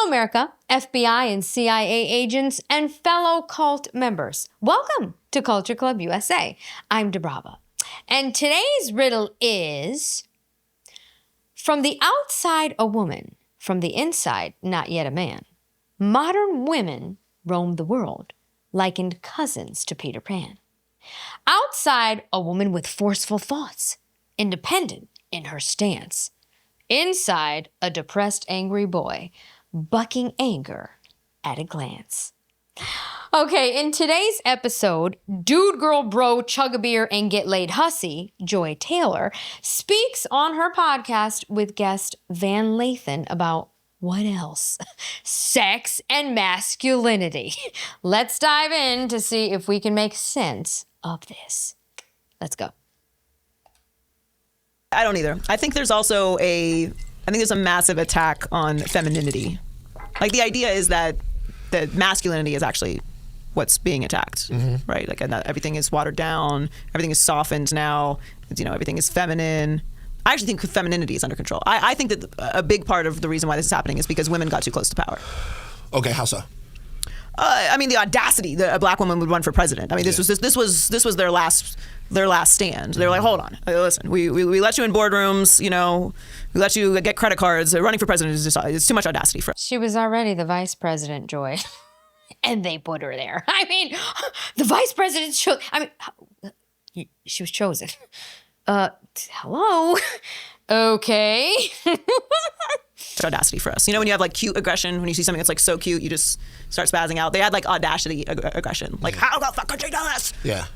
America, FBI and CIA agents, and fellow cult members. Welcome to Culture Club USA. I'm Debrava. And today's riddle is, from the outside a woman, from the inside not yet a man. Modern women roam the world, likened cousins to Peter Pan. Outside a woman with forceful thoughts, independent in her stance. Inside a depressed, angry boy, bucking anger at a glance. Okay, in today's episode, Dude Girl Bro Chug a Beer and Get Laid Hussy, Joy Taylor, speaks on her podcast with guest Van Lathan about what else? Sex and masculinity. Let's dive in to see if we can make sense of this. Let's go. I don't either. I think there's also a massive attack on femininity. Like, the idea is that masculinity is actually what's being attacked, right? Like, everything is watered down, everything is softened now, everything is feminine. I actually think femininity is under control. I think that a big part of the reason why this is happening is because women got too close to power. Okay, how so? The audacity that a black woman would run for president. I mean, this was their last stand. They were like, hold on, listen, we let you in boardrooms, we let you get credit cards. Running for president is it's too much audacity for us. She was already the vice president, Joy. And they put her there. I mean, the vice president she was chosen. Hello? Okay. Audacity for us. When you have like cute aggression, when you see something that's like so cute, you just start spazzing out. They had like audacity aggression. Like, how the fuck could she do this? Yeah.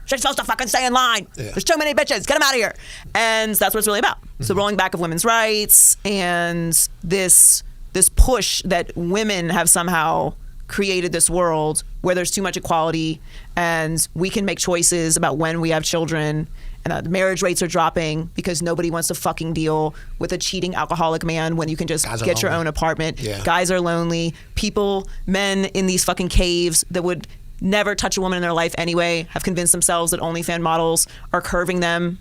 She's supposed to fucking stay in line. Yeah. There's too many bitches. Get them out of here. And that's what it's really about. So rolling back of women's rights and this push that women have somehow created this world where there's too much equality and we can make choices about when we have children, and marriage rates are dropping because nobody wants to fucking deal with a cheating alcoholic man when you can just get your own apartment. Yeah. Guys are lonely. Men in these fucking caves that would never touch a woman in their life anyway have convinced themselves that OnlyFans models are curving them.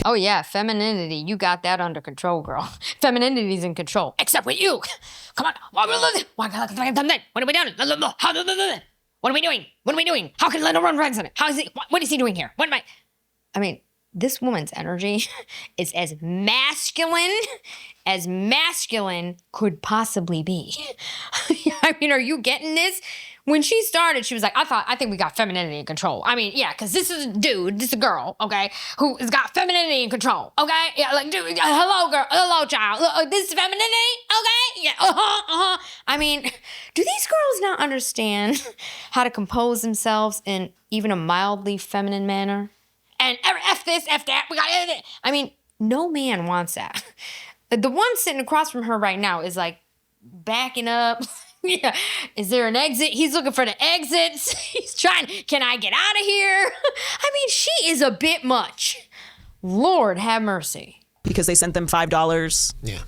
Oh yeah, femininity. You got that under control, girl. Femininity's in control. Except with you. Come on. What are we doing? What are we doing? What are we doing? How can Leno run president? How is he? What is he doing here? I mean, this woman's energy is as masculine could possibly be. I mean, are you getting this? When she started, she was like, I think we got femininity in control. I mean, yeah, because this is a dude, this is a girl, okay, who has got femininity in control, okay? Yeah, like, dude, hello, girl, hello, child. Look, this is femininity, okay? Yeah, I mean, do these girls not understand how to compose themselves in even a mildly feminine manner? And F this, F that, we got it. I mean, no man wants that. The one sitting across from her right now is like backing up. Yeah. Is there an exit? He's looking for the exits. He's trying, can I get out of here? I mean, she is a bit much. Lord have mercy. Because they sent them $5. Yeah.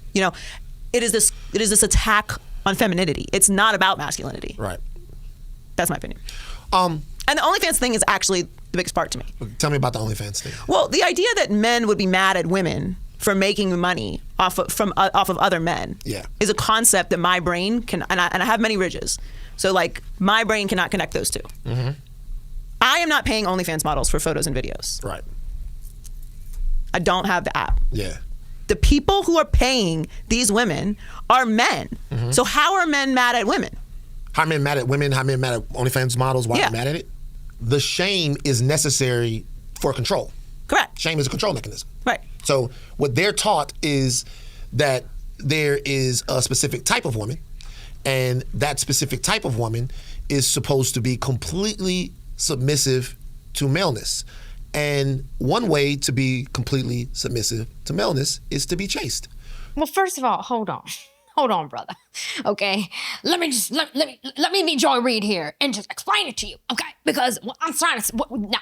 It is this attack on femininity. It's not about masculinity. Right. That's my opinion. And the OnlyFans thing is actually the biggest part to me. Tell me about the OnlyFans thing. Well, the idea that men would be mad at women for making money off of other men is a concept that my brain can, and I have many ridges, so like my brain cannot connect those two. I am not paying OnlyFans models for photos and videos. Right. I don't have the app. Yeah. The people who are paying these women are men. So how are men mad at women? How are men mad at women? How are men mad at OnlyFans models? Why are they mad at it? The shame is necessary for control. Correct. Shame is a control mechanism. Right. So what they're taught is that there is a specific type of woman, and that specific type of woman is supposed to be completely submissive to maleness. And one way to be completely submissive to maleness is to be chaste. Well, first of all, hold on. Hold on, brother. Okay, let me be Joy Reid here and just explain it to you, okay? Because I'm trying to. Nah,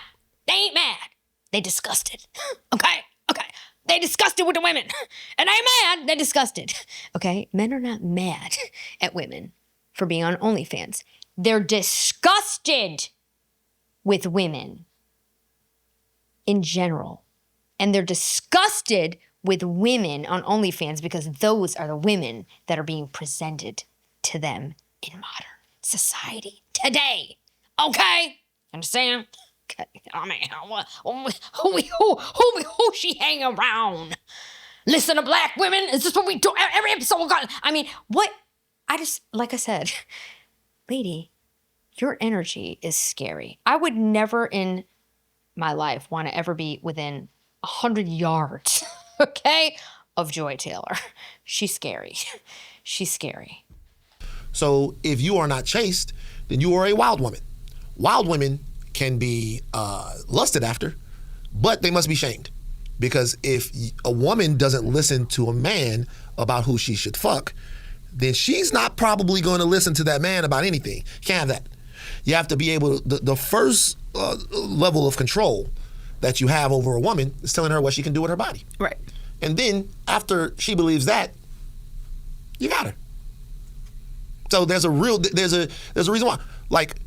they ain't mad. They disgusted. Okay. They disgusted with the women, and they ain't mad. They disgusted. Okay, men are not mad at women for being on OnlyFans. They're disgusted with women in general, and they're disgusted with women on OnlyFans because those are the women that are being presented to to them in modern society today. Okay? Understand? Okay. I mean, who she hang around? Listen to black women? Is this what we do every episode? I mean, what? Like I said, lady, your energy is scary. I would never in my life want to ever be within 100 yards, okay, of Joy Taylor. She's scary. She's scary. So if you are not chaste, then you are a wild woman. Wild women can be lusted after, but they must be shamed. Because if a woman doesn't listen to a man about who she should fuck, then she's not probably going to listen to that man about anything. You can't have that. You have to be able to, the first level of control that you have over a woman is telling her what she can do with her body. Right. And then after she believes that, you got her. So there's a reason why. Like,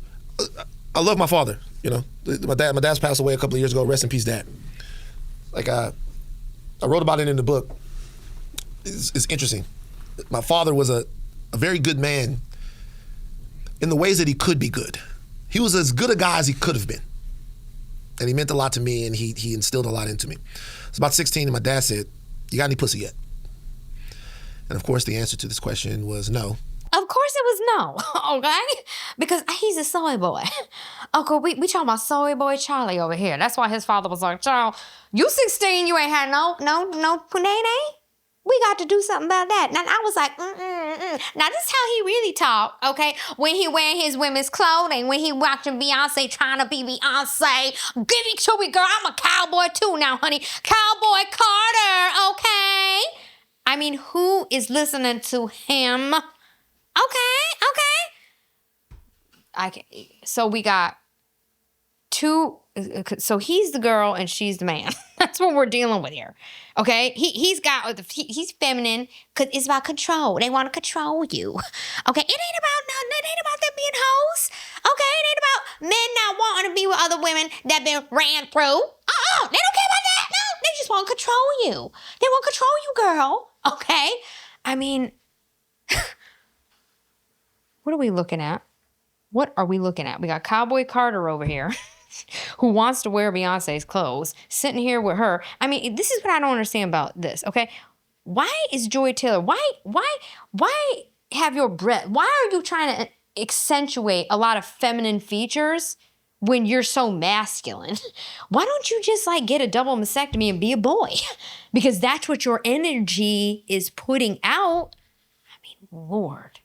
I love my father, you know. My dad's passed away a couple of years ago. Rest in peace, Dad. Like, I wrote about it in the book. It's interesting. My father was a very good man in the ways that he could be good. He was as good a guy as he could have been. And he meant a lot to me, and he instilled a lot into me. I was about 16, and my dad said, "You got any pussy yet?" And of course, the answer to this question was no. Of course it was no, okay? Because he's a soy boy. Okay, we talking about soy boy Charlie over here. That's why his father was like, "Child, you 16, you ain't had no punene? We got to do something about that." And I was like, Now this is how he really talked, okay? When he wearing his women's clothing, when he watching Beyonce trying to be Beyonce. Give it to me, girl. I'm a cowboy too now, honey. Cowboy Carter, okay? I mean, who is listening to him? Okay. So we got two. So he's the girl and she's the man. That's what we're dealing with here. Okay. He's feminine because it's about control. They want to control you. Okay. It ain't about nothing. It ain't about them being hoes. Okay. It ain't about men not wanting to be with other women that been ran through. They don't care about that. No. They just want to control you. They want to control you, girl. Okay. I mean, what are we looking at? What are we looking at? We got Cowboy Carter over here who wants to wear Beyonce's clothes, sitting here with her. I mean, this is what I don't understand about this, okay? Why is Joy Taylor, why have your breath? Why are you trying to accentuate a lot of feminine features when you're so masculine? Why don't you just like get a double mastectomy and be a boy? Because that's what your energy is putting out. I mean, Lord.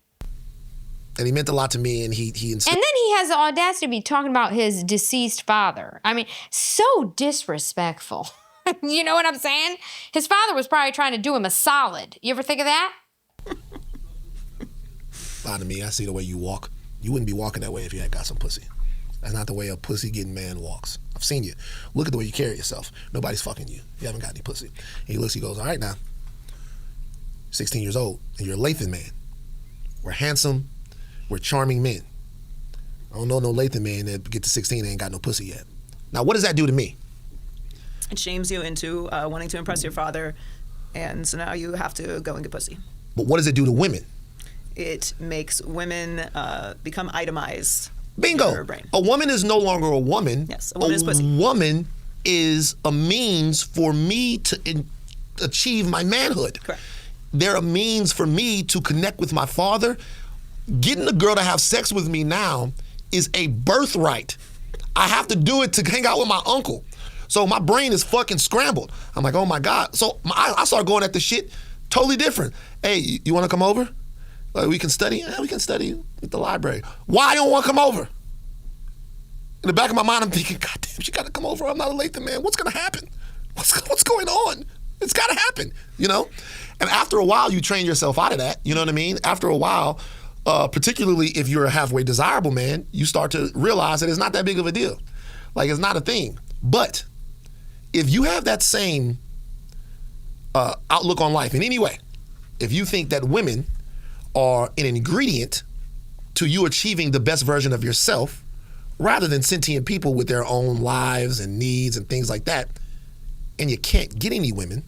And he meant a lot to me, and he And then he has the audacity to be talking about his deceased father. I mean, so disrespectful. You know what I'm saying? His father was probably trying to do him a solid. You ever think of that? Lie to me. I see the way you walk. You wouldn't be walking that way if you had got some pussy. That's not the way a pussy-getting man walks. I've seen you. Look at the way you carry yourself. Nobody's fucking you. You haven't got any pussy. And he looks, he goes, all right now, 16 years old, and you're a Lathan man. We're handsome. We're charming men. I don't know no Lathan man that get to 16 and ain't got no pussy yet. Now, what does that do to me? It shames you into wanting to impress your father, and so now you have to go and get pussy. But what does it do to women? It makes women become itemized. Bingo. In her brain. A woman is no longer a woman. Yes, a woman is pussy. A woman is a means for me to achieve my manhood. Correct. They're a means for me to connect with my father. Getting a girl to have sex with me now is a birthright. I have to do it to hang out with my uncle. So my brain is fucking scrambled. I'm like, oh my God. So I start going at the shit totally different. Hey, you want to come over? We can study? Yeah, we can study at the library. Why don't want to come over? In the back of my mind, I'm thinking, God damn, she got to come over. I'm not a Lathan man. What's going to happen? What's going on? It's got to happen, you know? And after a while, you train yourself out of that. You know what I mean? After a while, particularly if you're a halfway desirable man, you start to realize that it's not that big of a deal. Like, it's not a thing. But if you have that same outlook on life in any way, if you think that women are an ingredient to you achieving the best version of yourself, rather than sentient people with their own lives and needs and things like that, and you can't get any women,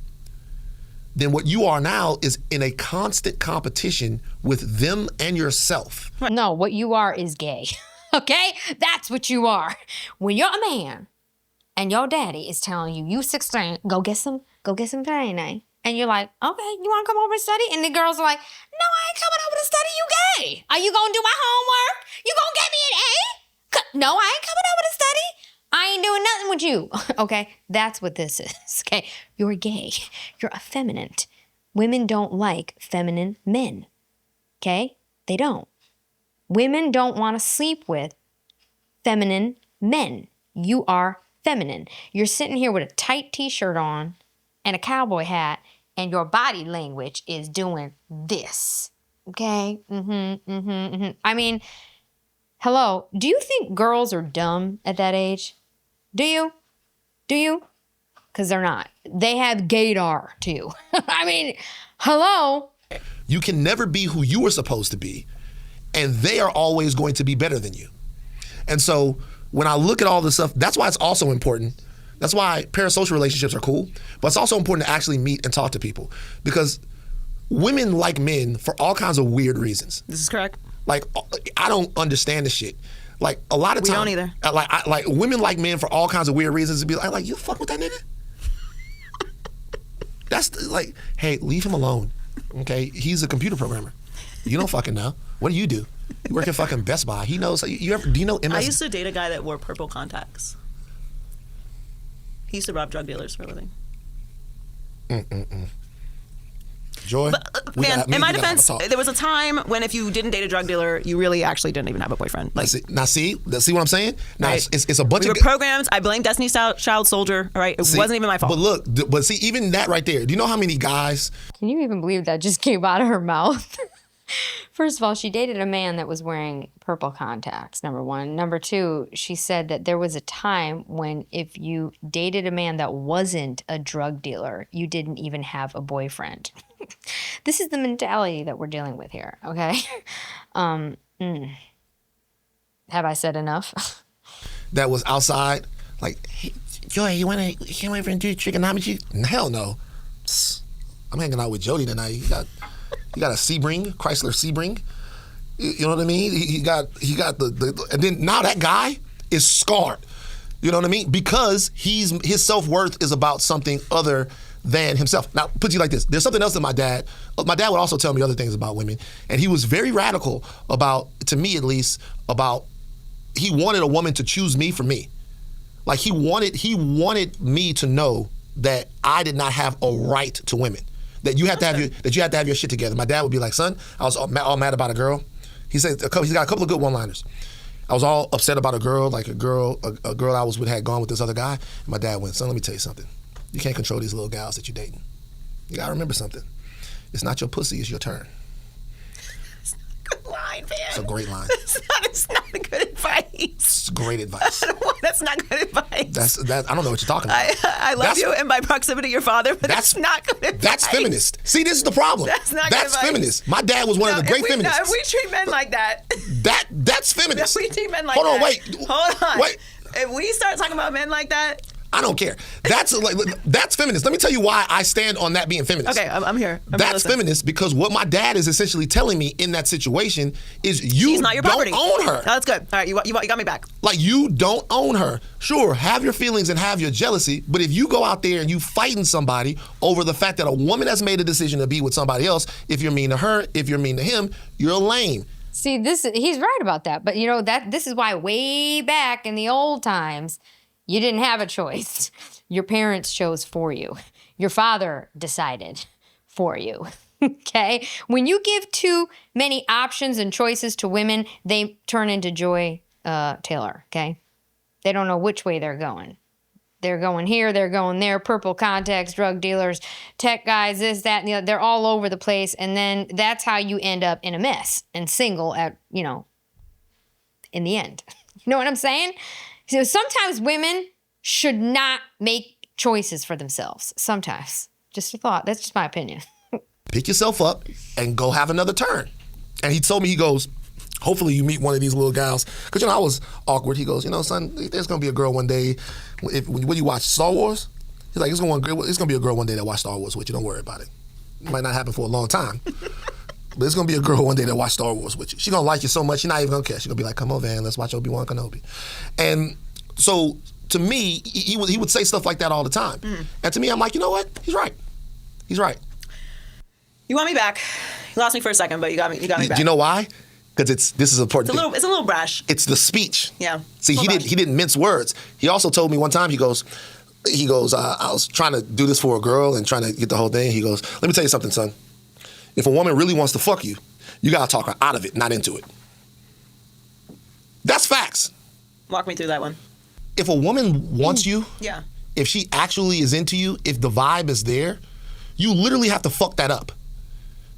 then what you are now is in a constant competition with them and yourself. No, what you are is gay. Okay? That's what you are. When you're a man and your daddy is telling you, you 16, go get some training. And you're like, okay, you want to come over and study? And the girls are like, no, I ain't coming over to study. You gay. Are you going to do my homework? You going to get me an A? No, I ain't coming over to study. I ain't doing nothing with you. Okay? That's what this is. Okay? You're gay. You're effeminate. Women don't like feminine men. Okay? They don't. Women don't want to sleep with feminine men. You are feminine. You're sitting here with a tight t-shirt on and a cowboy hat, and your body language is doing this. Okay? I mean, hello, do you think girls are dumb at that age? Do you? Do you? Because they're not. They have gaydar too. I mean, hello? You can never be who you were supposed to be, and they are always going to be better than you. And so when I look at all this stuff, that's why it's also important. That's why parasocial relationships are cool, but it's also important to actually meet and talk to people, because women like men for all kinds of weird reasons. This is correct. Like, I don't understand this shit. Like, a lot of times, we don't either. Like women like men for all kinds of weird reasons to be like, you fuck with that nigga? That's like, hey, leave him alone. Okay, he's a computer programmer. You don't fucking know. What do? You work at fucking Best Buy. He knows. Do you know MS? I used to date a guy that wore purple contacts. He used to rob drug dealers for a living. Joy, man, in my defense, there was a time when if you didn't date a drug dealer, you really actually didn't even have a boyfriend. Like, see what I'm saying? Now, right. it's a bunch we of were programs. I blame Destiny's Child Soldier. All right, it wasn't even my fault. But look, but see, even that right there. Do you know how many guys? Can you even believe that just came out of her mouth? First of all, she dated a man that was wearing purple contacts, number one. Number two, she said that there was a time when if you dated a man that wasn't a drug dealer, you didn't even have a boyfriend. This is the mentality that we're dealing with here, okay? Have I said enough? That was outside, like, hey, Joy, you want to do trigonometry? Hell no. I'm hanging out with Jody tonight. He got a Sebring, Chrysler Sebring. You know what I mean? He got the and then now that guy is scarred. You know what I mean? Because his self-worth is about something other than himself. Now, put you like this. There's something else that my dad would also tell me other things about women. And he was very radical about, to me at least, about he wanted a woman to choose me for me. Like he wanted me to know that I did not have a right to women. That you have to have your shit together. My dad would be like, son, I was all mad about a girl. He said he's got a couple of good one-liners. I was all upset about a girl, like a girl I was with had gone with this other guy. And my dad went, son, let me tell you something. You can't control these little gals that you're dating. You gotta remember something. It's not your pussy, it's your turn. It's not a good line, man. It's a great line. It's not a good advice. It's great advice. That's not good advice. I don't know what you're talking about. I love you and by proximity your father, but that's not good advice. That's feminist. See, this is the problem. That's not good advice. Feminist. My dad was one of the great feminists. If we treat men like that. That's feminist. If we treat men like Hold that. Wait. If we start talking about men like that. I don't care. That's feminist. Let me tell you why I stand on that being feminist. Okay, I'm here. That's feminist because what my dad is essentially telling me in that situation is She's not your property. Don't own her. No, that's good. All right, you got me back. Like, you don't own her. Sure, have your feelings and have your jealousy, but if you go out there and you fighting somebody over the fact that a woman has made a decision to be with somebody else, if you're mean to her, if you're mean to him, you're lame. See, he's right about that. But you know this is why way back in the old times, you didn't have a choice. Your parents chose for you. Your father decided for you. Okay? When you give too many options and choices to women, they turn into Joy Taylor. Okay? They don't know which way they're going. They're going here, they're going there, purple contacts, drug dealers, tech guys, this, that, and the other. They're all over the place. And then that's how you end up in a mess and single in the end. You know what I'm saying? So sometimes women should not make choices for themselves. Sometimes. Just a thought. That's just my opinion. Pick yourself up and go have another turn. And he told me, he goes, hopefully you meet one of these little gals. Because, I was awkward. He goes, son, there's going to be a girl one day. When you watch Star Wars, he's like, it's going to be a girl one day that watch Star Wars with you. Don't worry about it. might not happen for a long time. But it's gonna be a girl one day that watch Star Wars with you. She's gonna like you so much, you're not even gonna care. She's gonna be like, come on, Van, let's watch Obi-Wan Kenobi. And so to me, he would say stuff like that all the time. And to me, I'm like, you know what? He's right. He's right. You want me back. You lost me for a second, but you got me back. Do you know why? Because this is important. It's a little brash. It's the speech. Yeah. See, he didn't mince words. He also told me one time, he goes, I was trying to do this for a girl and trying to get the whole thing. He goes, let me tell you something, son. If a woman really wants to fuck you, you gotta talk her out of it, not into it. That's facts. Walk me through that one. If a woman wants you, Yeah. if she actually is into you, if the vibe is there, you literally have to fuck that up.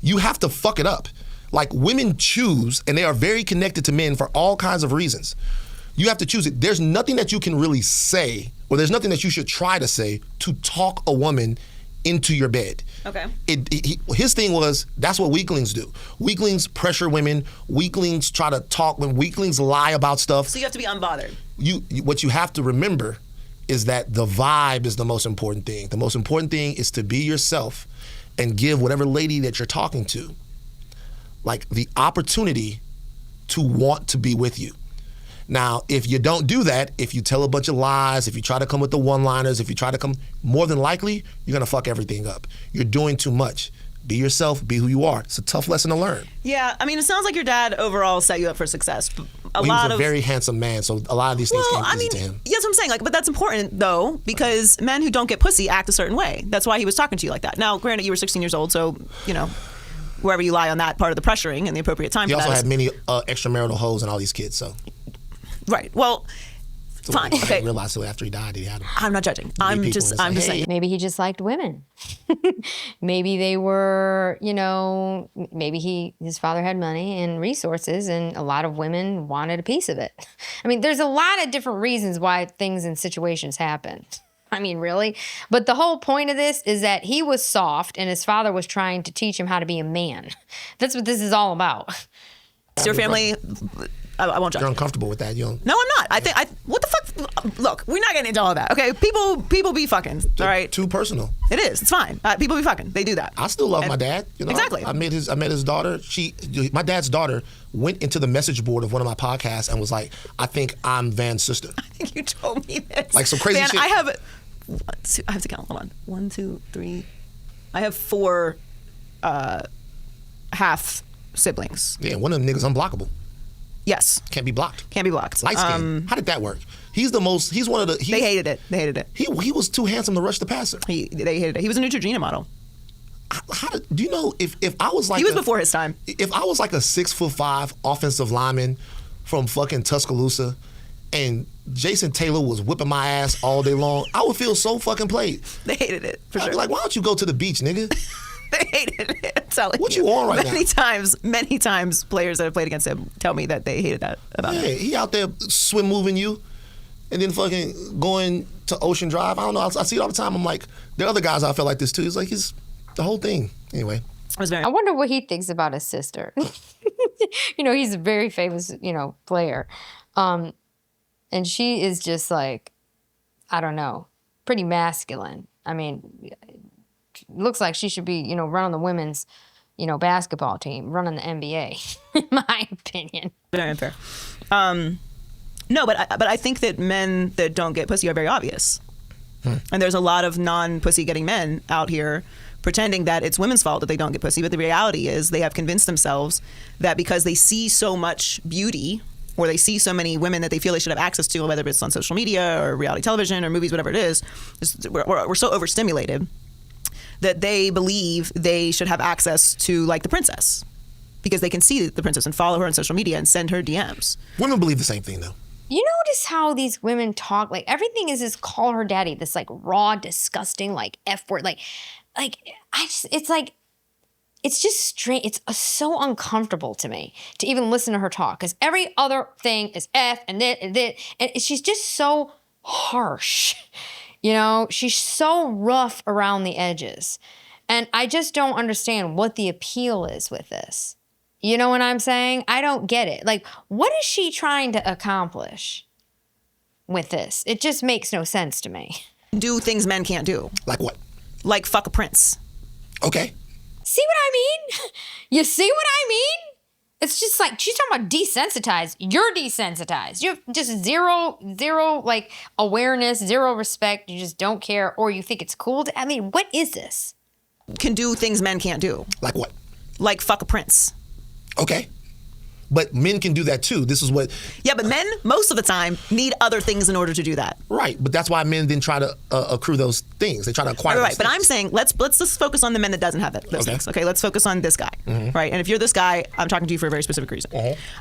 You have to fuck it up. Like, women choose, and they are very connected to men for all kinds of reasons. You have to choose it. There's nothing that you can really say, or there's nothing that you should try to say to talk a woman into your bed. Okay. His thing was, that's what weaklings do. Weaklings pressure women. Weaklings try to talk. When weaklings lie about stuff. So you have to be unbothered. What you have to remember is that the vibe is the most important thing. The most important thing is to be yourself and give whatever lady that you're talking to, like, the opportunity to want to be with you. Now, if you don't do that, if you tell a bunch of lies, if you try to come with the one-liners, if you try to come, more than likely, you're gonna fuck everything up. You're doing too much. Be yourself, be who you are. It's a tough lesson to learn. Yeah, I mean, it sounds like your dad overall set you up for success. He was a very handsome man, so a lot of these things came easy to him. That's what I'm saying. Like, but that's important, though, because men who don't get pussy act a certain way. That's why he was talking to you like that. Now, granted, you were 16 years old, so, you know, wherever you lie on that part of the pressuring and the appropriate time He for that. also had many extramarital hoes and all these kids, so. Right. Well, So fine. I Okay. realized after he died, he had them. I'm not judging. I'm just saying. Maybe he just liked women. Maybe they were, you know, maybe his father had money and resources and a lot of women wanted a piece of it. I mean, there's a lot of different reasons why things and situations happen. I mean, really? But the whole point of this is that he was soft and his father was trying to teach him how to be a man. That's what this is all about. It's your family. I won't judge. You're uncomfortable with that. You don't. No, I'm not. What the fuck? Look, we're not getting into all of that. Okay, people be fucking. All right. Too personal. It is. It's fine. People be fucking. They do that. I still love my dad. You know, Exactly. I met his daughter. My dad's daughter went into the message board of one of my podcasts and was like, "I think I'm Van's sister." I think you told me this. Like some crazy Van, shit. I have to count. Hold on. 1, 2, 3. I have 4 half siblings. Yeah, one of them niggas unblockable. Yes. Can't be blocked. Can't be blocked. Light skin. How did that work? He's one of the. They hated it. He was too handsome to rush the passer. They hated it. He was a Neutrogena model. Do you know if I was like he was before his time. If I was like a 6'5" offensive lineman from fucking Tuscaloosa, and Jason Taylor was whipping my ass all day long, I would feel so fucking played. They hated it for I'd sure. be like, why don't you go to the beach, nigga? They hated it. I'm telling What you on right now? Many times, players that have played against him tell me that they hated that about him. Yeah, he out there swim moving you, and then fucking going to Ocean Drive. I don't know. I see it all the time. I'm like, there are other guys I felt like this too. It's like it's the whole thing. Anyway, I wonder what he thinks about his sister. You know, he's a very famous, you know, player, and she is just like, I don't know, pretty masculine. I mean, looks like she should be, you know, running the women's, you know, basketball team, running the NBA, in my opinion. Very unfair. No, but I think that men that don't get pussy are very obvious. And there's a lot of non-pussy getting men out here pretending that it's women's fault that they don't get pussy. But the reality is they have convinced themselves that because they see so much beauty or they see so many women that they feel they should have access to, whether it's on social media or reality television or movies, whatever it is, we're so overstimulated that they believe they should have access to, like, the princess because they can see the princess and follow her on social media and send her DMs. women believe the same thing though. You notice how these women talk, like everything is this call her daddy, this like raw, disgusting, like F word, it's just strange. It's so uncomfortable to me to even listen to her talk because every other thing is F and that and that, and she's just so harsh. You know, she's so rough around the edges. And I just don't understand what the appeal is with this. You know what I'm saying? I don't get it. Like, what is she trying to accomplish with this? It just makes no sense to me. Do things men can't do. Like what? Like fuck a prince. Okay. See what I mean? You see what I mean? It's just like, she's talking about desensitized. You're desensitized. You have just zero, like, awareness, zero respect. You just don't care, or you think it's cool to, I mean, what is this? Can do things men can't do. Like what? Like fuck a prince. Okay. But men can do that too. This is what... Yeah, but men, most of the time, need other things in order to do that. Right, but that's why men then try to accrue those things. They try to acquire Right, those but things. I'm saying, let's just focus on the men that doesn't have those things. Okay, let's focus on this guy, right? And if you're this guy, I'm talking to you for a very specific reason.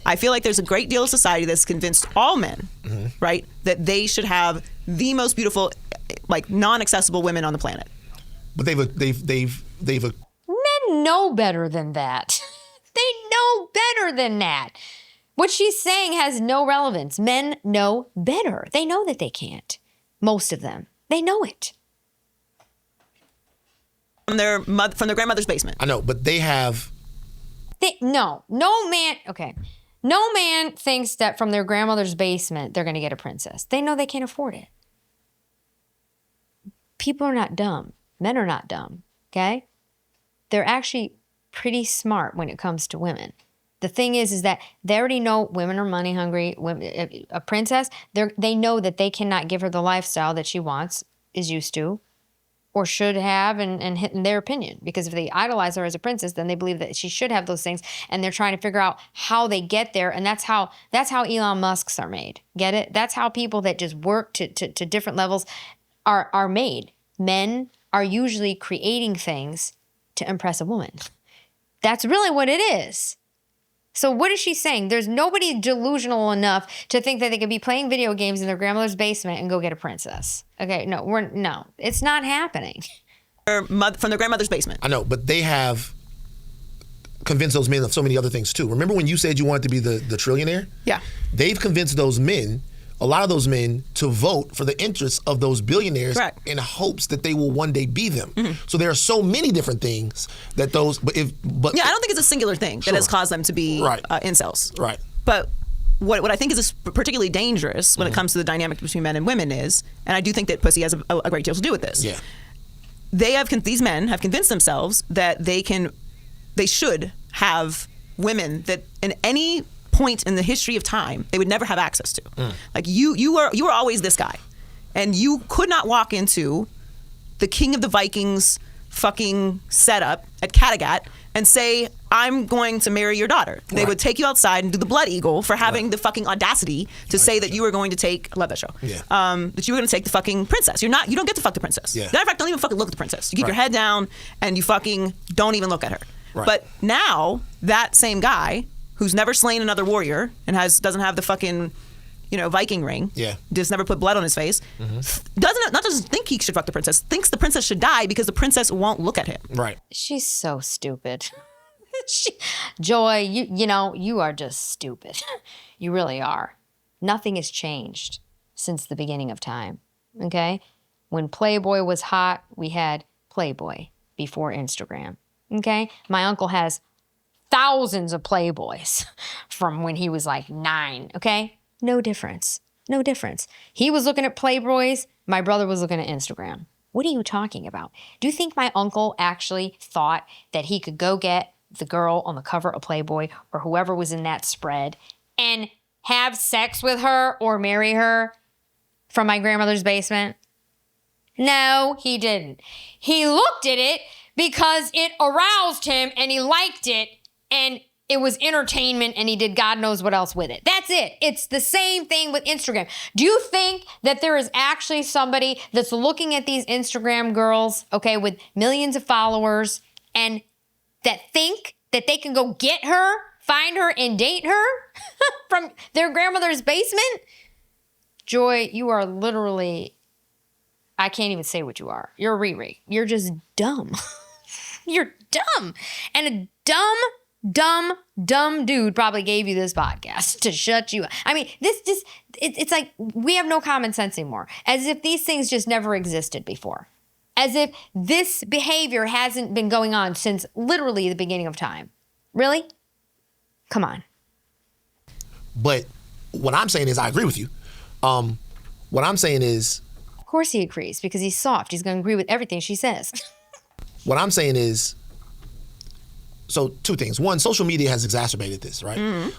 I feel like there's a great deal of society that's convinced all men, right, that they should have the most beautiful, like, non-accessible women on the planet. But they've Men know better than that. They know better than that. What she's saying has no relevance. Men know better. They know that they can't. Most of them. They know it. From their grandmother's basement. I know, but they have... No man, okay. No man thinks that from their grandmother's basement, they're going to get a princess. They know they can't afford it. People are not dumb. Men are not dumb, okay? They're actually pretty smart when it comes to women. The thing is that they already know women are money hungry. Women, a princess, they know that they cannot give her the lifestyle that she wants, is used to, or should have, and hit in their opinion. Because if they idolize her as a princess, then they believe that she should have those things, and they're trying to figure out how they get there. And that's how Elon Musk's are made. Get it? That's how people that just work to different levels are made. Men are usually creating things to impress a woman. That's really what it is. So what is she saying? There's nobody delusional enough to think that they could be playing video games in their grandmother's basement and go get a princess. Okay, no, it's not happening. From their grandmother's basement. I know, but they have convinced those men of so many other things too. Remember when you said you wanted to be the trillionaire? Yeah. They've convinced those men, a lot of those men, to vote for the interests of those billionaires. Correct. In hopes that they will one day be them. So there are so many different things that those, but I don't think it's a singular thing that has caused them to be incels. Right. But what I think is particularly dangerous when it comes to the dynamic between men and women is, and I do think that pussy has a great deal to do with this. Yeah. These men have convinced themselves that they should have women that in any point in the history of time they would never have access to. Like you were always this guy, and you could not walk into the King of the Vikings fucking setup at Kattegat and say, I'm going to marry your daughter. They would take you outside and do the blood eagle for having the fucking audacity to say that you were going to take, I love that show. Yeah. That you were going to take the fucking princess. You don't get to fuck the princess. Yeah. Matter of fact, don't even fucking look at the princess. You keep your head down and you fucking don't even look at her. Right. But now that same guy who's never slain another warrior and doesn't have the fucking, Viking ring. Yeah. Just never put blood on his face. Doesn't think he should fuck the princess. Thinks the princess should die because the princess won't look at him. Right. She's so stupid. Joy, you are just stupid. You really are. Nothing has changed since the beginning of time. Okay? When Playboy was hot, we had Playboy before Instagram. Okay? My uncle has thousands of Playboys from when he was like 9, okay? No difference. No difference. He was looking at Playboys. My brother was looking at Instagram. What are you talking about? Do you think my uncle actually thought that he could go get the girl on the cover of Playboy or whoever was in that spread and have sex with her or marry her from my grandmother's basement? No, he didn't. He looked at it because it aroused him and he liked it and it was entertainment and he did God knows what else with it. That's it. It's the same thing with Instagram. Do you think that there is actually somebody that's looking at these Instagram girls, okay, with millions of followers and that think that they can go get her, find her, and date her from their grandmother's basement? Joy, you are literally, I can't even say what you are. You're a Riri. You're just dumb. You're dumb. And a dumb dude probably gave you this podcast to shut you up. I mean, it's like we have no common sense anymore. As if these things just never existed before. As if this behavior hasn't been going on since literally the beginning of time. Really? Come on. But what I'm saying is I agree with you. What I'm saying is... Of course he agrees because he's soft. He's going to agree with everything she says. What I'm saying is So two things. One, social media has exacerbated this, right?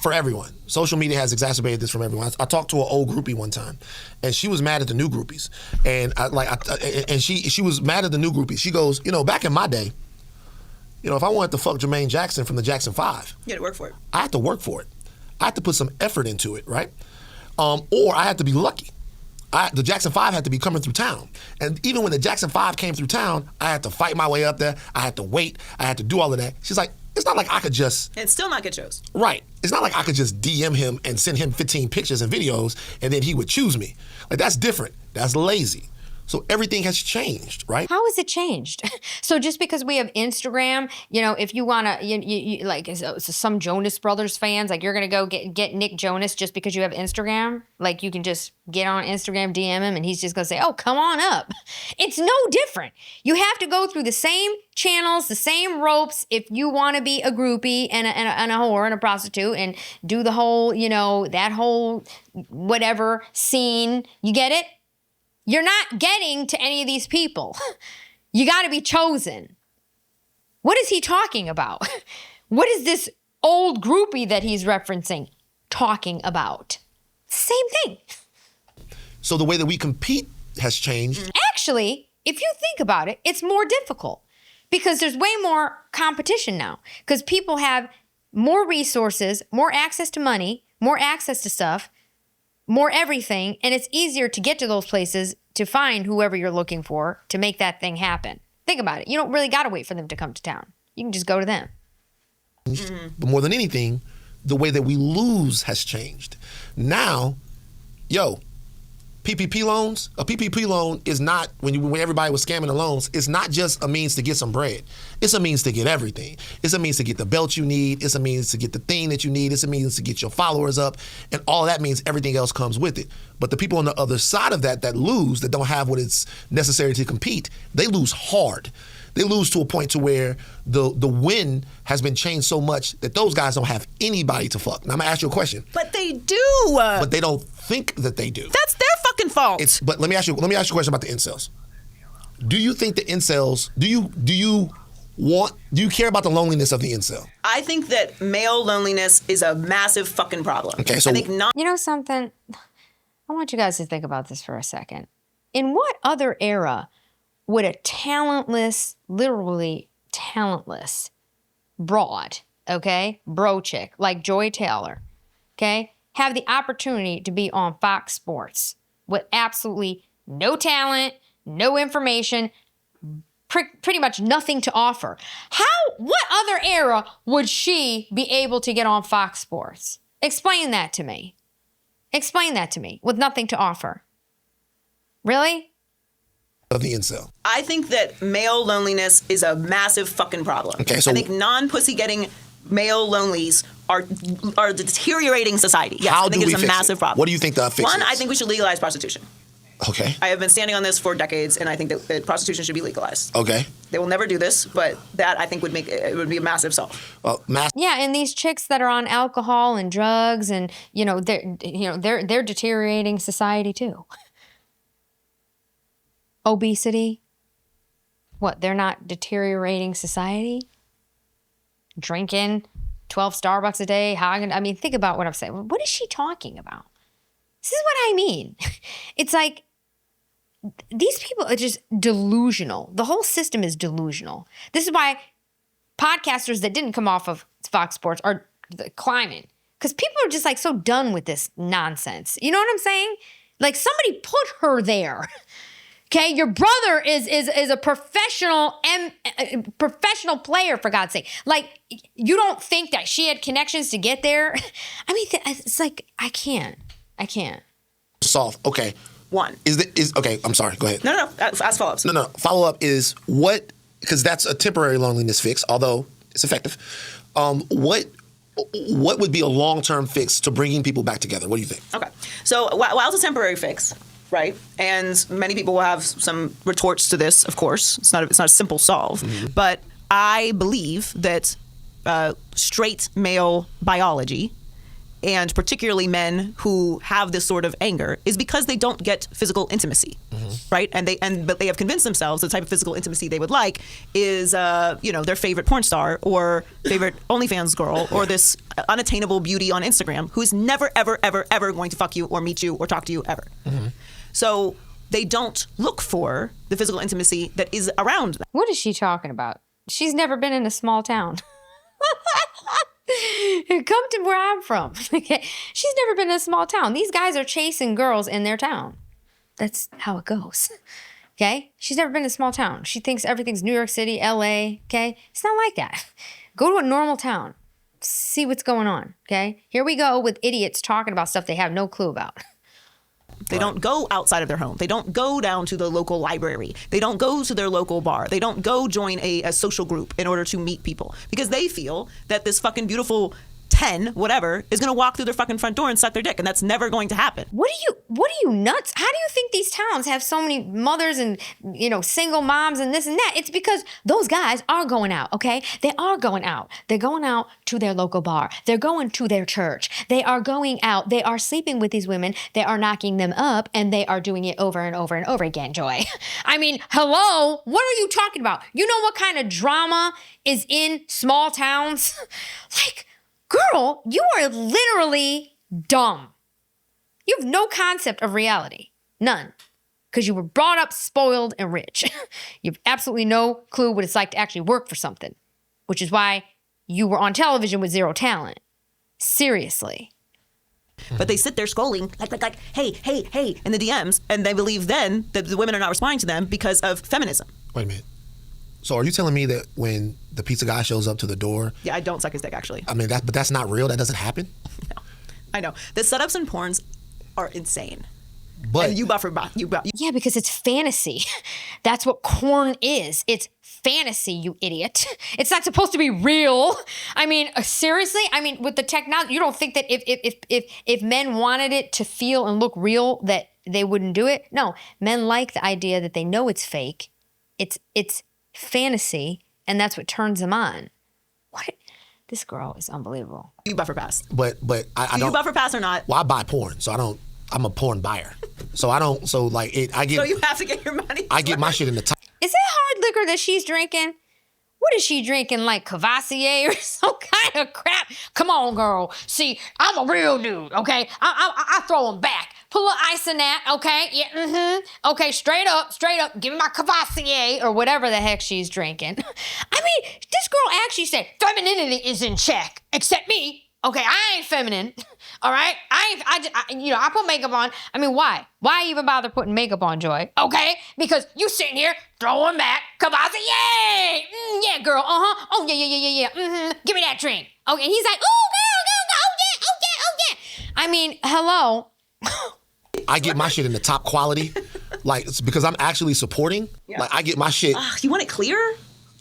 For everyone. Social media has exacerbated this from everyone. I talked to an old groupie one time, and she was mad at the new groupies. And she was mad at the new groupies. She goes, back in my day, if I wanted to fuck Jermaine Jackson from the Jackson 5, you had to work for it. I had to work for it. I had to put some effort into it, right? Or I had to be lucky. The Jackson 5 had to be coming through town. And even when the Jackson 5 came through town, I had to fight my way up there. I had to wait. I had to do all of that. She's like, it's not like I could just... And still not get shows. Right. It's not like I could just DM him and send him 15 pictures and videos and then he would choose me. Like, that's different. That's lazy. So everything has changed, right? How has it changed? So just because we have Instagram, if you want to, you like some Jonas Brothers fans, like you're going to go get Nick Jonas just because you have Instagram? Like you can just get on Instagram, DM him, and he's just going to say, oh, come on up. It's no different. You have to go through the same channels, the same ropes if you want to be a groupie and a whore and a prostitute and do the whole, that whole whatever scene. You get it? You're not getting to any of these people. You got to be chosen. What is he talking about? What is this old groupie that he's referencing talking about? Same thing. So the way that we compete has changed. Actually, if you think about it, it's more difficult because there's way more competition now because people have more resources, more access to money, more access to stuff, more everything, and it's easier to get to those places to find whoever you're looking for to make that thing happen. Think about it. You don't really got to wait for them to come to town. You can just go to them. But more than anything, the way that we lose has changed. Now, PPP loans, a PPP loan is not, when everybody was scamming the loans, it's not just a means to get some bread. It's a means to get everything. It's a means to get the belt you need. It's a means to get the thing that you need. It's a means to get your followers up. And all that means everything else comes with it. But the people on the other side of that lose, that don't have what is necessary to compete, they lose hard. They lose to a point to where the win has been changed so much that those guys don't have anybody to fuck. Now I'm gonna ask you a question. But they do. But they don't think that they do. That's their fucking fault. But let me ask you a question about the incels. Do you think the incels? Do you care about the loneliness of the incel? I think that male loneliness is a massive fucking problem. Okay, so I think You know something? I want you guys to think about this for a second. In what other era would a talentless, literally talentless broad, okay, bro chick like Joy Taylor, okay, have the opportunity to be on Fox Sports with absolutely no talent, no information, pretty much nothing to offer? What other era would she be able to get on Fox Sports? Explain that to me. Explain that to me with nothing to offer. Really? Of the incel. I think that male loneliness is a massive fucking problem. Okay, so I think non-pussy getting male lonelies are deteriorating society. Yes, I think it's a massive problem. What do you think the fix is? One, I think we should legalize prostitution. Okay. I have been standing on this for decades, and I think that prostitution should be legalized. Okay. They will never do this, but that I think would be a massive solve. Well, Yeah, and these chicks that are on alcohol and drugs, and they're deteriorating society too. Obesity. What? They're not deteriorating society? Drinking 12 Starbucks a day. Think about what I'm saying. What is she talking about? This is what I mean. It's like these people are just delusional. The whole system is delusional. This is why podcasters that didn't come off of Fox Sports are climbing. Because people are just like so done with this nonsense. You know what I'm saying? Like somebody put her there. Okay, your brother is a professional player, for God's sake. Like, you don't think that she had connections to get there? I mean, it's like, I can't. Solve. Okay. One. Okay, I'm sorry. Go ahead. No. Ask follow-ups. No. Follow-up is what, because that's a temporary loneliness fix, although it's effective. What would be a long-term fix to bringing people back together? What do you think? Okay. So while it's a temporary fix, right? And many people will have some retorts to this, of course. It's not a simple solve. Mm-hmm. But I believe that straight male biology, and particularly men who have this sort of anger, is because they don't get physical intimacy. Mm-hmm. right? But they have convinced themselves the type of physical intimacy they would like is their favorite porn star or favorite OnlyFans girl or this unattainable beauty on Instagram who's never ever ever ever going to fuck you or meet you or talk to you ever. So they don't look for the physical intimacy that is around them. What is she talking about? She's never been in a small town. Come to where I'm from. She's never been in a small town. These guys are chasing girls in their town. That's how it goes. Okay? She's never been in a small town. She thinks everything's New York City, LA. Okay? It's not like that. Go to a normal town. See what's going on. Okay? Here we go with idiots talking about stuff they have no clue about. They don't go outside of their home. They don't go down to the local library. They don't go to their local bar. They don't go join a social group in order to meet people because they feel that this fucking beautiful 10, whatever, is going to walk through their fucking front door and suck their dick. And that's never going to happen. What are you nuts? How do you think these towns have so many mothers and, single moms and this and that? It's because those guys are going out, okay? They are going out. They're going out to their local bar. They're going to their church. They are going out. They are sleeping with these women. They are knocking them up and they are doing it over and over and over again, Joy. I mean, hello? What are you talking about? You know what kind of drama is in small towns? Girl, you are literally dumb. You have no concept of reality. None. Because you were brought up spoiled and rich. You have absolutely no clue what it's like to actually work for something. Which is why you were on television with zero talent. Seriously. But they sit there scrolling like, hey, in the DMs, and they believe then that the women are not responding to them because of feminism. Wait a minute. So are you telling me that when the pizza guy shows up to the door? Yeah, I don't suck his dick, actually. I mean, but that's not real. That doesn't happen. No, I know. The setups in porns are insane. But and you buffer. Yeah, because it's fantasy. That's what porn is. It's fantasy, you idiot. It's not supposed to be real. I mean, seriously? I mean, with the technology, you don't think that if men wanted it to feel and look real, that they wouldn't do it? No, men like the idea that they know it's fake. It's fantasy, and that's what turns them on. What? This girl is unbelievable. You buffer pass. But I Do don't. you buffer pass or not? Well, I buy porn, so I don't. I'm a porn buyer, so I don't. So I get. So you have to get your money. I get my shit in the top. Is that hard liquor that she's drinking? What is she drinking, like Cavassier or some kind of crap? Come on, girl. See, I'm a real dude, okay? I throw them back. Put a little ice in that, okay? Yeah, Okay, straight up. Give me my Cavassier or whatever the heck she's drinking. I mean, this girl actually said femininity is in check, except me. Okay, I ain't feminine, all right? I put makeup on. I mean, why? Why even bother putting makeup on, Joy? Okay, because you sitting here throwing back Cavassier, yay! Yeah, girl, Oh, yeah. Give me that drink. Okay, and he's like, oh, girl, oh, yeah. I mean, hello. I get my shit in the top quality, it's because I'm actually supporting. Yeah. Like I get my shit. You want it clear?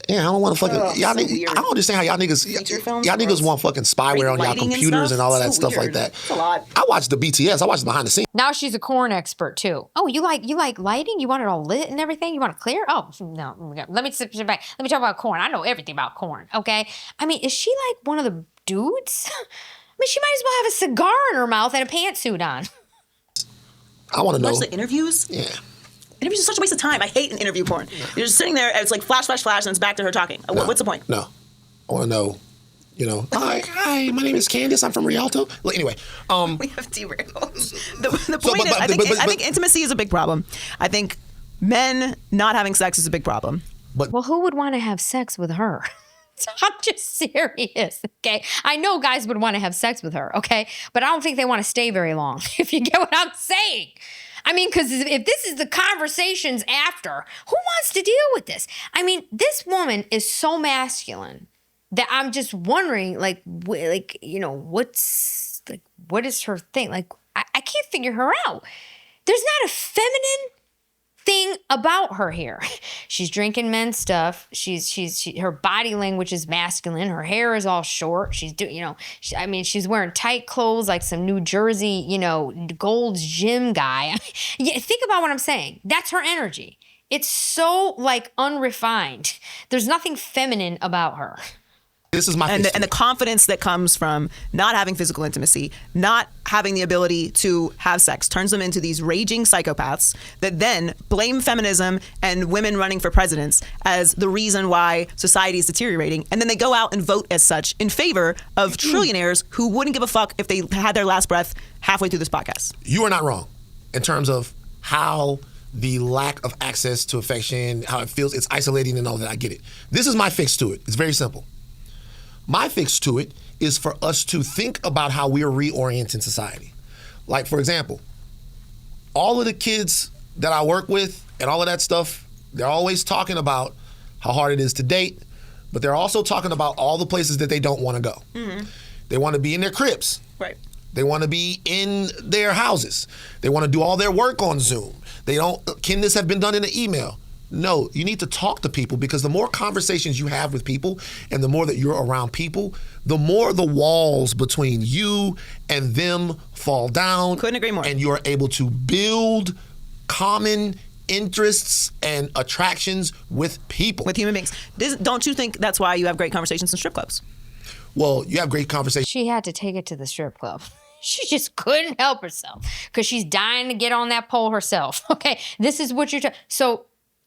Yeah, I don't want to fucking. So I don't understand how y'all niggas want fucking spyware on y'all computers and all of that stuff like that. It's a lot. I watch the BTS. I watch the behind the scenes. Now she's a corn expert too. Oh, you like lighting? You want it all lit and everything? You want it clear? Oh no. Let me sit back. Let me talk about corn. I know everything about corn. Okay. I mean, is she like one of the dudes? I mean, she might as well have a cigar in her mouth and a pantsuit on. I want to know. Watch the interviews. Yeah. Interviews are such a waste of time. I hate an interview porn. You're just sitting there, and it's like flash, and it's back to her talking. No, what's the point? No. I want to know, hi, my name is Candace. I'm from Rialto. Well, anyway. We have derailed. The point is, I think intimacy is a big problem. I think men not having sex is a big problem. Well, who would want to have sex with her? I'm just serious, okay? I know guys would want to have sex with her, okay? But I don't think they want to stay very long, if you get what I'm saying. I mean, because if this is the conversations after, who wants to deal with this? I mean, this woman is so masculine that I'm just wondering, what is her thing? Like, I can't figure her out. There's not a feminine thing about her here. She's drinking men's stuff. Her body language is masculine. Her hair is all short. She's she's wearing tight clothes like some New Jersey, Gold's Gym guy. Yeah, think about what I'm saying. That's her energy. It's so unrefined. There's nothing feminine about her. This is my and the confidence that comes from not having physical intimacy, not having the ability to have sex, turns them into these raging psychopaths that then blame feminism and women running for presidents as the reason why society is deteriorating. And then they go out and vote as such in favor of trillionaires who wouldn't give a fuck if they had their last breath halfway through this podcast. You are not wrong in terms of how the lack of access to affection, how it feels, it's isolating and all that. I get it. This is my fix to it. It's very simple. My fix to it is for us to think about how we are reorienting society. Like, for example, all of the kids that I work with and all of that stuff, they're always talking about how hard it is to date, but they're also talking about all the places that they don't want to go. Mm-hmm. They want to be in their cribs. Right. They want to be in their houses. They want to do all their work on Zoom. Can this have been done in an email? No, you need to talk to people, because the more conversations you have with people and the more that you're around people, the more the walls between you and them fall down. Couldn't agree more. And you're able to build common interests and attractions with people. With human beings. Don't you think that's why you have great conversations in strip clubs? Well, you have great conversations. She had to take it to the strip club. She just couldn't help herself because she's dying to get on that pole herself. Okay, this is what so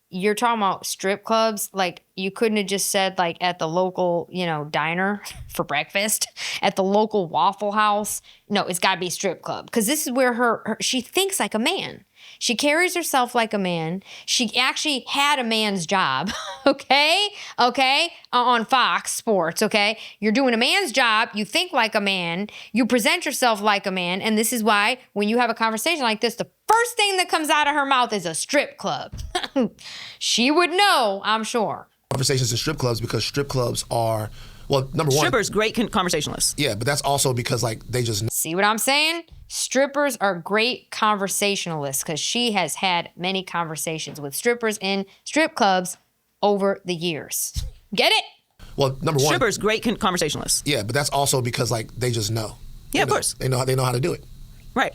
you're talking about strip clubs. Like, you couldn't have just said, like, at the local, diner for breakfast, at the local Waffle House. No, it's got to be a strip club, because this is where she thinks like a man. She carries herself like a man. She actually had a man's job, okay, on Fox Sports, okay? You're doing a man's job. You think like a man. You present yourself like a man. And this is why when you have a conversation like this, the first thing that comes out of her mouth is a strip club. She would know, I'm sure. Conversations in strip clubs, because strip clubs are, well, number one. Strippers, great conversationalists. Yeah, but that's also because, like, they just... See what I'm saying? Strippers are great conversationalists, because she has had many conversations with strippers in strip clubs over the years. Get it? Well, number one. Strippers, great conversationalists. Yeah, but that's also because, like, they just know. Yeah, of course. They know how to do it. Right.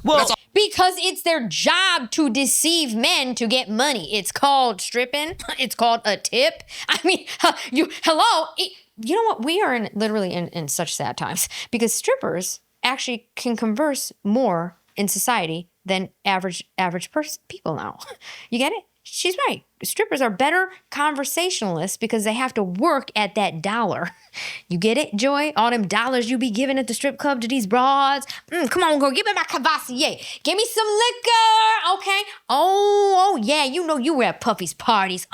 Well, because it's their job to deceive men to get money. It's called stripping. It's called a tip. I mean, you know what? We are literally in such sad times, because strippers actually can converse more in society than average people now. You get it? She's right. Strippers are better conversationalists because they have to work at that dollar. You get it, Joy? All them dollars you be giving at the strip club to these broads. Come on, girl, give me my Cavassier. Give me some liquor, okay? Oh, yeah, you were at Puffy's parties.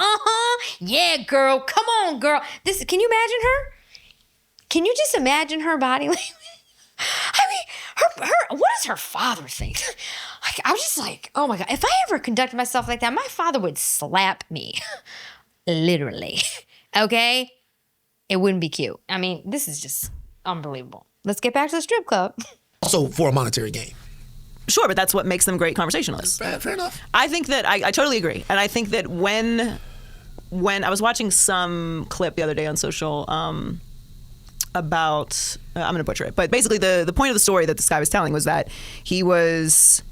Yeah, girl, come on, girl. Can you imagine her? Can you just imagine her body? I mean, what does her father think? I was just like, oh my God, if I ever conducted myself like that, my father would slap me. Literally. Okay? It wouldn't be cute. I mean, this is just unbelievable. Let's get back to the strip club. Also for a monetary gain. Sure, but that's what makes them great conversationalists. Fair enough. I think that, I totally agree. And I think that when I was watching some clip the other day on social, about, I'm going to butcher it, but basically the point of the story that this guy was telling was that he was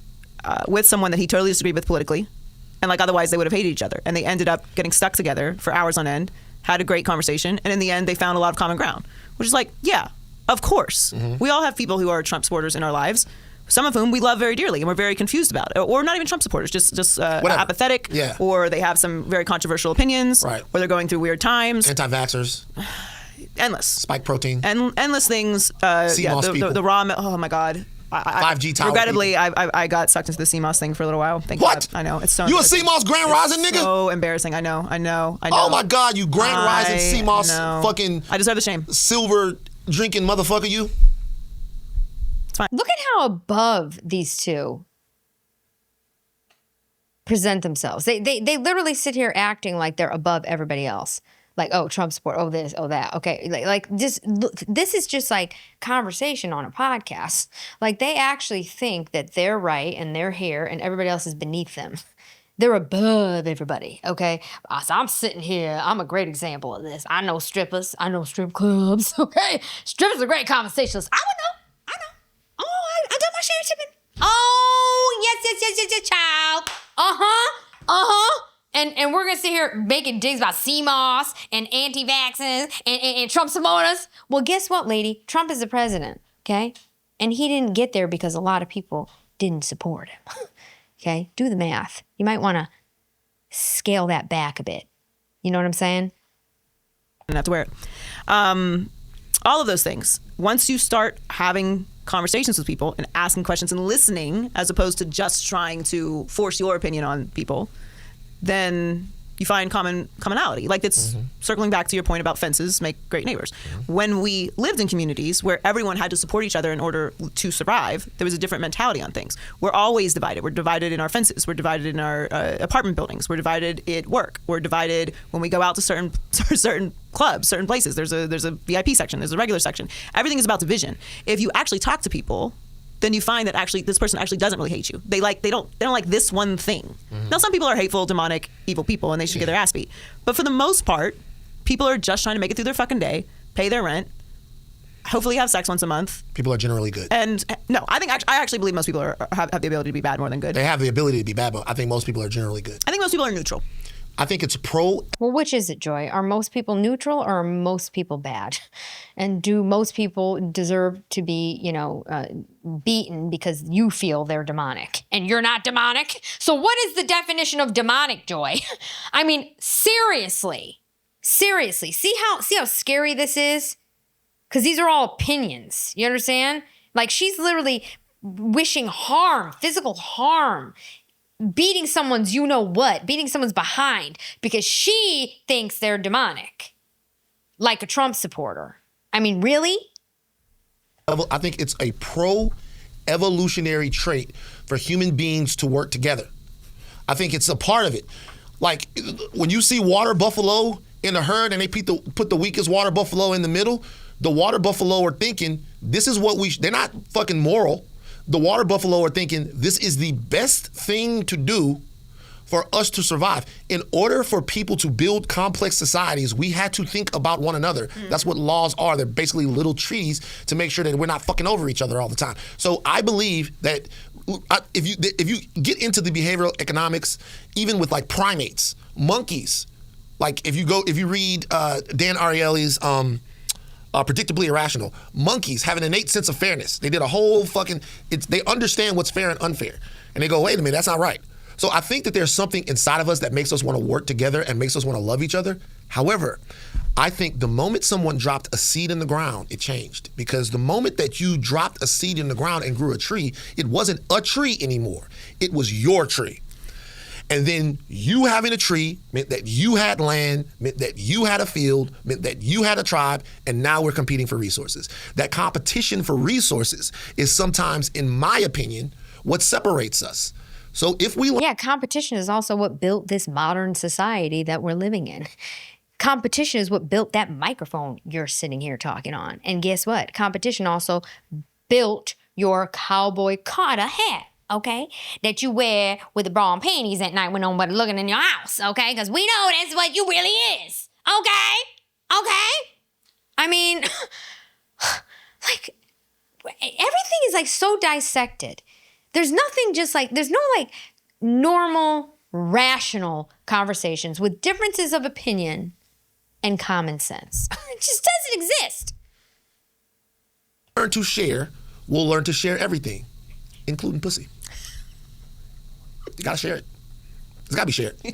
with someone that he totally disagreed with politically, and like otherwise they would have hated each other, and they ended up getting stuck together for hours on end, had a great conversation, and in the end they found a lot of common ground, which is like, yeah, of course. Mm-hmm. We all have people who are Trump supporters in our lives, some of whom we love very dearly and we're very confused about, or not even Trump supporters, just apathetic, yeah. Or they have some very controversial opinions, right. Or they're going through weird times. Anti-vaxxers. Endless. Spike protein. Endless things. The raw, oh my God. 5G tower. Regrettably, I got sucked into the CMOS thing for a little while. Thank what? God. I know. It's so You a CMOS Grand Rising nigga? So embarrassing. I know. Oh my God, you Grand Rising CMOS fucking... I deserve the shame. Silver drinking motherfucker you. It's fine. Look at how above these two present themselves. They literally sit here acting like they're above everybody else. Like, oh, Trump support, oh, this, oh, that. Okay, like just this is just like conversation on a podcast. Like, they actually think that they're right and they're here and everybody else is beneath them. They're above everybody, okay? So I'm sitting here. I'm a great example of this. I know strippers. I know strip clubs, okay? Strippers are great conversationalists. I would know. Oh, I done my share of tipping. Oh, yes, child. And we're gonna sit here making digs about CMOS and anti-vaxxers and Trump supporters. Well, guess what, lady? Trump is the president, okay? And he didn't get there because a lot of people didn't support him. Okay? Do the math. You might want to scale that back a bit. You know what I'm saying? Not to wear it. All of those things. Once you start having conversations with people and asking questions and listening, as opposed to just trying to force your opinion on people, then you find commonality. Like it's circling back to your point about fences make great neighbors. When we lived in communities where everyone had to support each other in order to survive, there was a different mentality on things. We're always divided. We're divided in our fences. We're divided in our apartment buildings. We're divided at work. We're divided when we go out to certain clubs, certain places. There's a VIP section. There's a regular section. Everything is about division. If you actually talk to people, then you find that actually this person actually doesn't really hate you. They don't like this one thing. Now some people are hateful, demonic, evil people, and they should get their ass beat. But for the most part, people are just trying to make it through their fucking day, pay their rent, hopefully have sex once a month. People are generally good. And no, I actually believe most people have the ability to be bad more than good. They have the ability to be bad, but I think most people are generally good. I think most people are neutral. I think it's pro. Well, which is it, Joy? Are most people neutral or are most people bad? And do most people deserve to be, beaten because you feel they're demonic and you're not demonic? So what is the definition of demonic, Joy? I mean, seriously. See how scary this is? Because these are all opinions. You understand? Like she's literally wishing harm, physical harm, beating someone's beating someone's behind because she thinks they're demonic. Like a Trump supporter. I mean, really? I think it's a pro-evolutionary trait for human beings to work together. I think it's a part of it. Like when you see water buffalo in a herd and they put the weakest water buffalo in the middle, the water buffalo are thinking, this is what they're not fucking moral. The water buffalo are thinking this is the best thing to do for us to survive. In order for people to build complex societies, we had to think about one another. That's what laws are. They're basically little treaties to make sure that we're not fucking over each other all the time. So I believe that if you get into the behavioral economics, even with like primates, monkeys, like if you read Dan Ariely's Predictably Irrational. Monkeys have an innate sense of fairness. They did a whole they understand what's fair and unfair. And they go, wait a minute, that's not right. So I think that there's something inside of us that makes us want to work together and makes us want to love each other. However, I think the moment someone dropped a seed in the ground, it changed. Because the moment that you dropped a seed in the ground and grew a tree, it wasn't a tree anymore. It was your tree. And then you having a tree meant that you had land, meant that you had a field, meant that you had a tribe, and now we're competing for resources. That competition for resources is sometimes, in my opinion, what separates us. So if we... Yeah, competition is also what built this modern society that we're living in. Competition is what built that microphone you're sitting here talking on. And guess what? Competition also built your cowboy Carter hat. Okay, that you wear with the bra and panties at night when nobody looking in your house, okay? Because we know that's what you really is, okay? I mean, like, everything is like so dissected. There's nothing there's no like normal, rational conversations with differences of opinion and common sense. It just doesn't exist. Learn to share, we'll learn to share everything, including pussy. You gotta share it. It's gotta be shared. You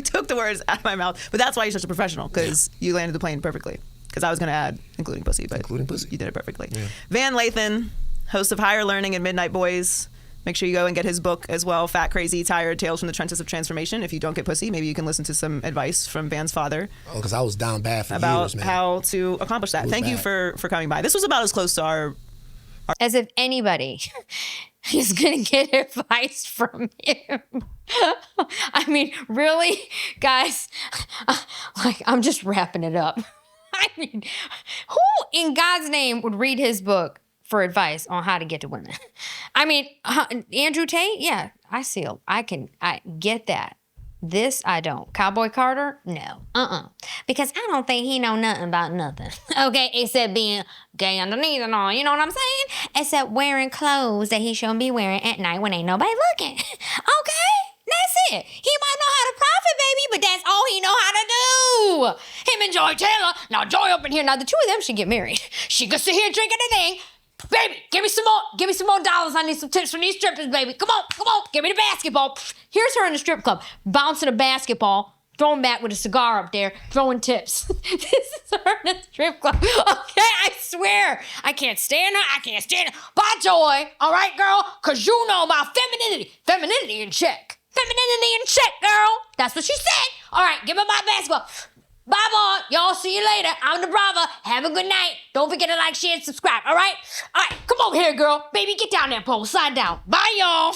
took the words out of my mouth, but that's why you're such a professional, because you landed the plane perfectly. Because I was gonna add including pussy, but you did it perfectly. Yeah. Van Lathan, host of Higher Learning and Midnight Boys. Make sure you go and get his book as well, Fat, Crazy, Tired, Tales from the Trenches of Transformation. If you don't get pussy, maybe you can listen to some advice from Van's father. Oh, because I was down bad for about years, man. How to accomplish that. Thank you for coming by. This was about as close to our... As if anybody is going to get advice from him. I mean, really? Guys, like, I'm just wrapping it up. I mean, who in God's name would read his book for advice on how to get to women? I mean, Andrew Tate? Yeah, I get that. This, I don't. Cowboy Carter? No. Because I don't think he know nothing about nothing. Okay? Except being gay underneath and all. You know what I'm saying? Except wearing clothes that he shouldn't be wearing at night when ain't nobody looking. Okay? That's it. He might know how to profit, Ooh, him and Joy Taylor. Now Joy up in here. Now the two of them should get married. She could sit here drinking the thing. Baby, give me some more. Give me some more dollars. I need some tips from these strippers, baby. Come on. Give me the basketball. Here's her in the strip club, bouncing a basketball. Throwing back with a cigar up there, throwing tips. This is her in a strip club. Okay, I swear. I can't stand her. Bye, Joy. All right, girl? Because you know about femininity. Femininity in check. Girl. That's what she said. All right, give her my basketball. Bye, Mom. Y'all see you later. I'm the Brava. Have a good night. Don't forget to like, share, and subscribe. All right? All right, come over here, girl. Baby, get down there, pole. Slide down. Bye, y'all.